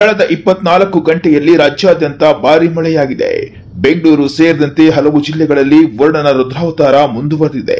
ಕಳೆದ 24 ಗಂಟೆಯಲ್ಲಿ ರಾಜ್ಯಾದ್ಯಂತ ಭಾರಿ ಮಳೆಯಾಗಿದೆ. ಬೆಂಗಳೂರು ಸೇರಿದಂತೆ ಹಲವು ಜಿಲ್ಲೆಗಳಲ್ಲಿ ವರುಣನ ರುದ್ರಾವತಾರ ಮುಂದುವರೆದಿದೆ.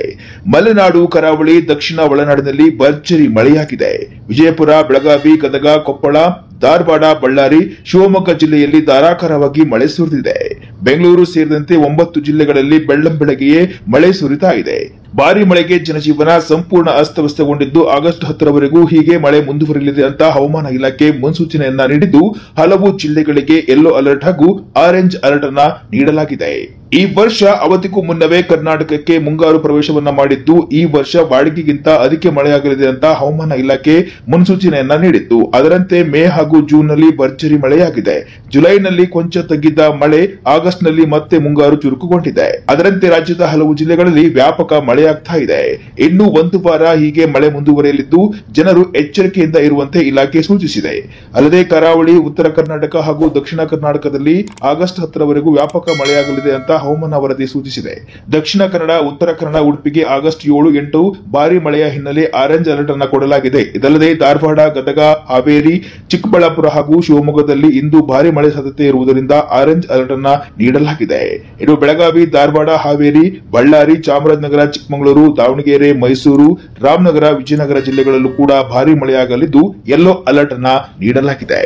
ಮಲೆನಾಡು, ಕರಾವಳಿ, ದಕ್ಷಿಣ ಒಳನಾಡಿನಲ್ಲಿ ಭರ್ಜರಿ ಮಳೆಯಾಗಿದೆ. ವಿಜಯಪುರ, ಬೆಳಗಾವಿ, ಗದಗ, ಕೊಪ್ಪಳ, ಧಾರವಾಡ, ಬಳ್ಳಾರಿ, ಶಿವಮೊಗ್ಗ ಜಿಲ್ಲೆಯಲ್ಲಿ ಧಾರಾಕಾರವಾಗಿ ಮಳೆ ಸುರಿದಿದೆ. ಬೆಂಗಳೂರು ಸೇರಿದಂತೆ 9 ಜಿಲ್ಲೆಗಳಲ್ಲಿ ಬೆಳ್ಳಂಬೆಳಗ್ಗೆಯೇ ಮಳೆ ಸುರಿತಾ ಇದೆ. ಭಾರಿ ಮಳೆಗೆ ಜನಜೀವನ ಸಂಪೂರ್ಣ ಅಸ್ತವ್ಯಸ್ತಗೊಂಡಿದ್ದು, ಆಗಸ್ಟ್ 10ರವರೆಗೂ ಹೀಗೆ ಮಳೆ ಮುಂದುವರಿಯಲಿದೆ ಅಂತ ಹವಾಮಾನ ಇಲಾಖೆ ಮುನ್ಸೂಚನೆಯನ್ನ ನೀಡಿದ್ದು, ಹಲವು ಜಿಲ್ಲೆಗಳಿಗೆ ಯೆಲ್ಲೋ ಅಲರ್ಟ್ ಹಾಗೂ ಆರೆಂಜ್ ಅಲರ್ಟ್ ಅನ್ನ ನೀಡಲಾಗಿದೆ. ಈ ವರ್ಷ ಅವಧಿಗೂ ಮುನ್ನವೇ ಕರ್ನಾಟಕಕ್ಕೆ ಮುಂಗಾರು ಪ್ರವೇಶವನ್ನ ಮಾಡಿದ್ದು, ಈ ವರ್ಷ ಬಾಡಿಗೆಗಿಂತ ಅಧಿಕ ಮಳೆಯಾಗಲಿದೆ ಅಂತ ಹವಾಮಾನ ಇಲಾಖೆ ಮುನ್ಸೂಚನೆಯನ್ನ ನೀಡಿತ್ತು. ಅದರಂತೆ ಮೇ ಹಾಗೂ ಜೂನ್ ನಲ್ಲಿ ಭರ್ಜರಿ ಮಳೆಯಾಗಿದೆ. ಜುಲೈನಲ್ಲಿ ಕೊಂಚ ತಗ್ಗಿದ್ದ ಮಳೆ ಆಗಸ್ಟ್ ನಲ್ಲಿ ಮತ್ತೆ ಮುಂಗಾರು ಚುರುಕುಗೊಂಡಿದೆ. ಅದರಂತೆ ರಾಜ್ಯದ ಹಲವು ಜಿಲ್ಲೆಗಳಲ್ಲಿ ವ್ಯಾಪಕ ಮಳೆಯಾಗ್ತಾ ಇದೆ. ಇನ್ನು ಒಂದು ವಾರ ಹೀಗೆ ಮಳೆ ಮುಂದುವರಿಯಲಿದ್ದು, ಜನರು ಎಚ್ಚರಿಕೆಯಿಂದ ಇರುವಂತೆ ಇಲಾಖೆ ಸೂಚಿಸಿದೆ. ಅಲ್ಲದೆ ಕರಾವಳಿ, ಉತ್ತರ ಕರ್ನಾಟಕ ಹಾಗೂ ದಕ್ಷಿಣ ಕರ್ನಾಟಕದಲ್ಲಿ ಆಗಸ್ಟ್ 10ರವರೆಗೂ ವ್ಯಾಪಕ ಮಳೆಯಾಗಲಿದೆ ಅಂತ ಹವಾಮಾನ ವರದಿ ಸೂಚಿಸಿದೆ. ದಕ್ಷಿಣ ಕನ್ನಡ, ಉತ್ತರ ಕನ್ನಡ, ಉಡುಪಿಗೆ ಆಗಸ್ಟ್ 7, 8 ಭಾರಿ ಮಳೆಯ ಹಿನ್ನೆಲೆ ಆರೆಂಜ್ ಅಲರ್ಟ್ ಅನ್ನು ಕೊಡಲಾಗಿದೆ. ಇದಲ್ಲದೆ ಧಾರವಾಡ, ಗದಗ, ಹಾವೇರಿ, ಚಿಕ್ಕಬಳ್ಳಾಪುರ ಹಾಗೂ ಶಿವಮೊಗ್ಗದಲ್ಲಿ ಇಂದು ಭಾರಿ ಮಳೆ ಸಾಧ್ಯತೆ ಇರುವುದರಿಂದ ಆರೆಂಜ್ ಅಲರ್ಟ್ ಅನ್ನು ನೀಡಲಾಗಿದೆ. ಇನ್ನು ಬೆಳಗಾವಿ, ಧಾರವಾಡ, ಹಾವೇರಿ, ಬಳ್ಳಾರಿ, ಚಾಮರಾಜನಗರ, ಚಿಕ್ಕಮಗಳೂರು, ದಾವಣಗೆರೆ, ಮೈಸೂರು, ರಾಮನಗರ, ವಿಜಯನಗರ ಜಿಲ್ಲೆಗಳಲ್ಲೂ ಕೂಡ ಭಾರಿ ಮಳೆಯಾಗಲಿದ್ದು ಯೆಲ್ಲೋ ಅಲರ್ಟ್ ಅನ್ನು ನೀಡಲಾಗಿದೆ.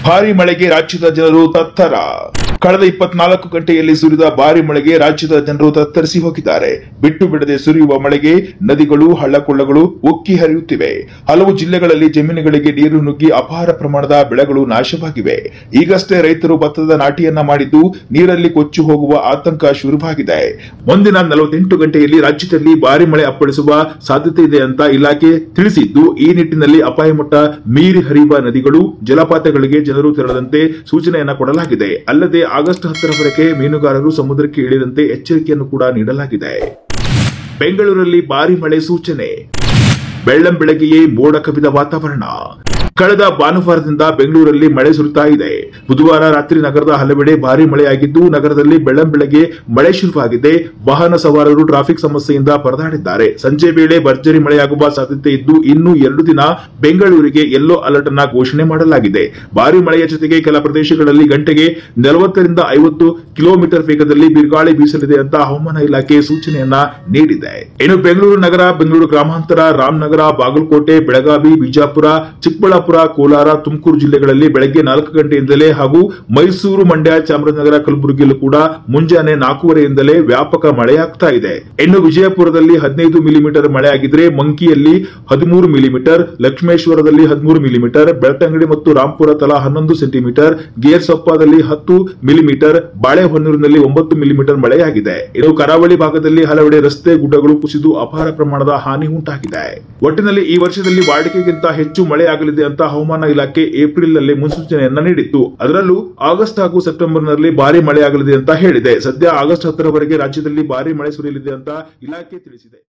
ಭಾರಿ ಮಳೆಗೆ ರಾಜ್ಯದ ಜನರು ತತ್ತರ. ಕಳೆದ 24 ಗಂಟೆಯಲ್ಲಿ ಸುರಿದ ಭಾರಿ ಮಳೆಗೆ ರಾಜ್ಯದ ಜನರು ತತ್ತರಿಸಿ ಹೋಗಿದ್ದಾರೆ. ಬಿಟ್ಟು ಬಿಡದೆ ಸುರಿಯುವ ಮಳೆಗೆ ನದಿಗಳು, ಹಳ್ಳಕೊಳ್ಳಗಳು ಉಕ್ಕಿ ಹರಿಯುತ್ತಿವೆ. ಹಲವು ಜಿಲ್ಲೆಗಳಲ್ಲಿ ಜಮೀನುಗಳಿಗೆ ನೀರು ನುಗ್ಗಿ ಅಪಾರ ಪ್ರಮಾಣದ ಬೆಳೆಗಳು ನಾಶವಾಗಿವೆ. ಈಗಷ್ಟೇ ರೈತರು ಭತ್ತದ ನಾಟಿಯನ್ನ ಮಾಡಿದ್ದು, ನೀರಲ್ಲಿ ಕೊಚ್ಚಿ ಹೋಗುವ ಆತಂಕ ಶುರುವಾಗಿದೆ. ಮುಂದಿನ 48 ಗಂಟೆಯಲ್ಲಿ ರಾಜ್ಯದಲ್ಲಿ ಭಾರಿ ಮಳೆ ಅಪ್ಪಳಿಸುವ ಸಾಧ್ಯತೆ ಇದೆ ಅಂತ ಇಲಾಖೆ ತಿಳಿಸಿದ್ದು, ಈ ನಿಟ್ಟಿನಲ್ಲಿ ಅಪಾಯ ಮಟ್ಟ ಮೀರಿ ಹರಿಯುವ ನದಿಗಳು, ಜಲಪಾತಗಳಿಗೆ ಜನರು ತೆರಳದಂತೆ ಸೂಚನೆಯನ್ನ ಕೊಡಲಾಗಿದೆ. ಅಲ್ಲದೆ ಆಗಸ್ಟ್ 10ರವರೆಗೆ ಮೀನುಗಾರರು ಸಮುದ್ರಕ್ಕೆ ಇಳಿಯದಂತೆ ಎಚ್ಚರಿಕೆಯನ್ನು ಕೂಡ ನೀಡಲಾಗಿದೆ. ಬೆಂಗಳೂರಲ್ಲಿ ಭಾರಿ ಮಳೆ ಸೂಚನೆ. ಬೆಳ್ಳಂಬೆಳಗ್ಗೆಯೇ ಮೋಡ ಕವಿದ ವಾತಾವರಣ. ಕಳೆದ ಭಾನುವಾರದಿಂದ ಬೆಂಗಳೂರಲ್ಲಿ ಮಳೆ ಸುರಿತಾ ಇದೆ. ಬುಧವಾರ ರಾತ್ರಿ ನಗರದ ಹಲವೆಡೆ ಭಾರಿ ಮಳೆಯಾಗಿದ್ದು, ನಗರದಲ್ಲಿ ಬೆಳ್ಳಂಬೆಳಗ್ಗೆ ಮಳೆ ಶುರುವಾಗಿದೆ. ವಾಹನ ಸವಾರರು ಟ್ರಾಫಿಕ್ ಸಮಸ್ಯೆಯಿಂದ ಪರದಾಡಿದ್ದಾರೆ. ಸಂಜೆ ವೇಳೆ ಭರ್ಜರಿ ಮಳೆಯಾಗುವ ಸಾಧ್ಯತೆ ಇದ್ದು, ಇನ್ನು 2 ದಿನ ಬೆಂಗಳೂರಿಗೆ ಯೆಲ್ಲೋ ಅಲರ್ಟ್ ಅನ್ನ ಘೋಷಣೆ ಮಾಡಲಾಗಿದೆ. ಭಾರಿ ಮಳೆಯ ಜೊತೆಗೆ ಕೆಲ ಪ್ರದೇಶಗಳಲ್ಲಿ ಗಂಟೆಗೆ 40 ರಿಂದ 50 ಕಿಲೋಮೀಟರ್ ವೇಗದಲ್ಲಿ ಬಿರುಗಾಳಿ ಬೀಸಲಿದೆ ಅಂತ ಹವಾಮಾನ ಇಲಾಖೆ ಸೂಚನೆಯನ್ನ ನೀಡಿದೆ. ಇನ್ನು ಬೆಂಗಳೂರು ನಗರ, ಬೆಂಗಳೂರು ಗ್ರಾಮಾಂತರ, ರಾಮನಗರ, ಬಾಗಲಕೋಟೆ, ಬೆಳಗಾವಿ, ಬಿಜಾಪುರ, ಚಿಕ್ಕಬಳ್ಳಾಪುರ, ಕೋಲಾರ, ತುಮಕೂರು ಜಿಲ್ಲೆಗಳಲ್ಲಿ ಬೆಳಗ್ಗೆ 4 ಗಂಟೆಯಿಂದಲೇ ಹಾಗೂ ಮೈಸೂರು, ಮಂಡ್ಯ, ಚಾಮರಾಜನಗರ, ಕಲಬುರಗಿಯಲ್ಲೂ ಕೂಡ ಮುಂಜಾನೆ 4:15ರಿಂದಲೇ ವ್ಯಾಪಕ ಮಳೆಯಾಗ್ತಾ ಇದೆ. ಇನ್ನು ವಿಜಯಪುರದಲ್ಲಿ 15 ಮಿಲಿಮೀಟರ್ ಮಳೆಯಾಗಿದ್ರೆ, ಮಂಕಿಯಲ್ಲಿ 13 ಮಿಲಿಮೀಟರ್, ಲಕ್ಷ್ಮೇಶ್ವರದಲ್ಲಿ 13 ಮಿಲಿಮೀಟರ್, ಬೆಳ್ತಂಗಡಿ ಮತ್ತು ರಾಂಪುರ ತಲಾ 11 ಸೆಂಟಿಮೀಟರ್, ಗೇರ್ಸೊಪ್ಪದಲ್ಲಿ 10 ಮಿಲಿಮೀಟರ್, ಬಾಳೆಹೊನ್ನೂರಿನಲ್ಲಿ 9 ಮಿಲಿಮೀಟರ್ ಮಳೆಯಾಗಿದೆ. ಇನ್ನು ಕರಾವಳಿ ಭಾಗದಲ್ಲಿ ಹಲವೆಡೆ ರಸ್ತೆ, ಗುಡ್ಡಗಳು ಕುಸಿದು ಅಪಾರ ಪ್ರಮಾಣದ ಹಾನಿ ಉಂಟಾಗಿದೆ. ಒಟ್ಟಿನಲ್ಲಿ ಈ ವರ್ಷದಲ್ಲಿ ವಾಡಿಕೆಗಿಂತ ಹೆಚ್ಚು ಮಳೆಯಾಗಲಿದೆ ಅಂತ ಹವಾಮಾನ ಇಲಾಖೆ ಏಪ್ರಿಲ್ನಲ್ಲಿ ಮುನ್ಸೂಚನೆಯನ್ನ ನೀಡಿತ್ತು. ಅದರಲ್ಲೂ ಆಗಸ್ಟ್ ಹಾಗೂ ಸೆಪ್ಟೆಂಬರ್ನಲ್ಲಿ ಭಾರಿ ಮಳೆಯಾಗಲಿದೆ ಅಂತ ಹೇಳಿದೆ. ಸದ್ಯ ಆಗಸ್ಟ್ 10ರವರೆಗೆ ರಾಜ್ಯದಲ್ಲಿ ಭಾರಿ ಮಳೆ ಸುರಿಯಲಿದೆ ಅಂತ ಇಲಾಖೆ ತಿಳಿಸಿದೆ.